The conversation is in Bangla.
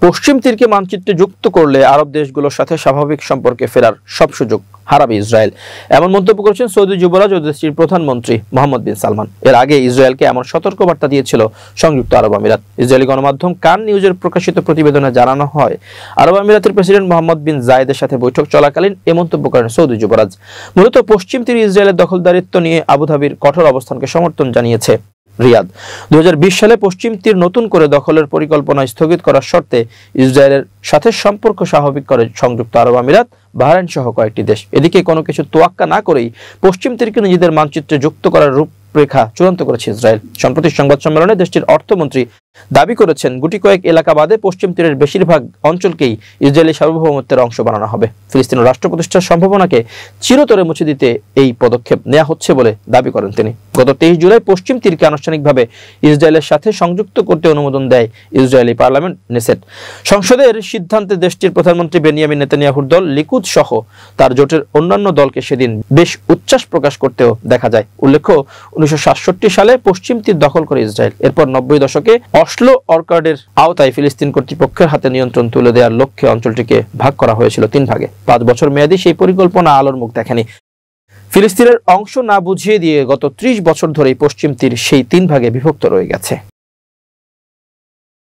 পশ্চিম তীরকে মানচিত্রে যুক্ত করলে আরব দেশগুলোর সাথে স্বাভাবিক সম্পর্কে ফেরার সব সুযোগ হারাবে ইসরায়েল, এমন মন্তব্য করেছেন সৌদি যুবরাজ ও দেশটির প্রধানমন্ত্রী মোহাম্মদ বিন সালমান। এর আগে ইসরায়েলকে এমন সতর্কবার্তা দিয়েছিল সংযুক্ত আরব আমিরাত। ইসরায়েলি গণমাধ্যম কান নিউজের প্রকাশিত প্রতিবেদনে জানানো হয়, আরব আমিরাতের প্রেসিডেন্ট মোহাম্মদ বিন জায়েদের সাথে বৈঠক চলাকালীন এ মন্তব্য করেন সৌদি যুবরাজ। মূলত পশ্চিম তীরে ইসরায়েলের দখলদারিত্ব নিয়ে আবুধাবির কঠোর অবস্থানকে সমর্থন জানিয়েছে রিয়াদ। 2020 সালে পশ্চিম তীর নতুন করে দখলের পরিকল্পনা স্থগিত করার শর্তে ইসরায়েলের সাথে সম্পর্ক স্বাভাবিক করে সংযুক্ত আরব আমিরাত, বাহরাইন সহ কয়েকটি দেশ। এদিকে কোনো কিছু তোয়াক্কা না করেই পশ্চিম তীরকে নিজেদের মানচিত্রে যুক্ত করার রূপরেখা চূড়ান্ত করেছে ইসরায়েল। সম্প্রতি সংবাদ সম্মেলনে দেশটির অর্থমন্ত্রী দাবি করেছেন, গুটি কয়েক এলাকা বাদে পশ্চিম তীরের বেশিরভাগ অঞ্চলকেই ইসরায়েলি সার্বভৌমত্বের অংশ বানানো হবে। ফিলিস্তিনের রাষ্ট্র প্রতিষ্ঠার সম্ভাবনাকে চিরতরে মুছে দিতে এই পদক্ষেপ নেওয়া হচ্ছে বলে দাবি করেন তিনি। গত 23 জুলাই পশ্চিম তীরকে আনুষ্ঠানিকভাবে ইসরায়েলের সাথে সংযুক্ত করতে অনুমোদন দেয় ইসরায়েলি পার্লামেন্ট নেসেট। সংসদের সিদ্ধান্তে দেশটির প্রধানমন্ত্রী বেনিয়ামিন নেতানিয়াহুর দল লিকুদ সহ তার জোটের অন্যান্য দলকে সেদিন বেশ উচ্ছ্বাস প্রকাশ করতেও দেখা যায়। উল্লেখ্য, 1967 সালে পশ্চিম তীর দখল করে ইসরায়েল। এরপর 90 দশকে অসলো অর্কার্ডের আওতায় ফিলিস্তিন কর্তৃপক্ষের হাতে নিয়ন্ত্রণ তুলে দেওয়ার লক্ষ্যে অঞ্চলটিকে ভাগ করা হয়েছিল 3 ভাগে। 5 বছর মেয়াদী সেই পরিকল্পনা আলোর মুখ দেখেনি। ফিলিস্তিনের অংশ না বুঝিয়ে দিয়ে গত 30 বছর ধরেই পশ্চিম তীর সেই 3 ভাগে বিভক্ত রয়ে গেছে।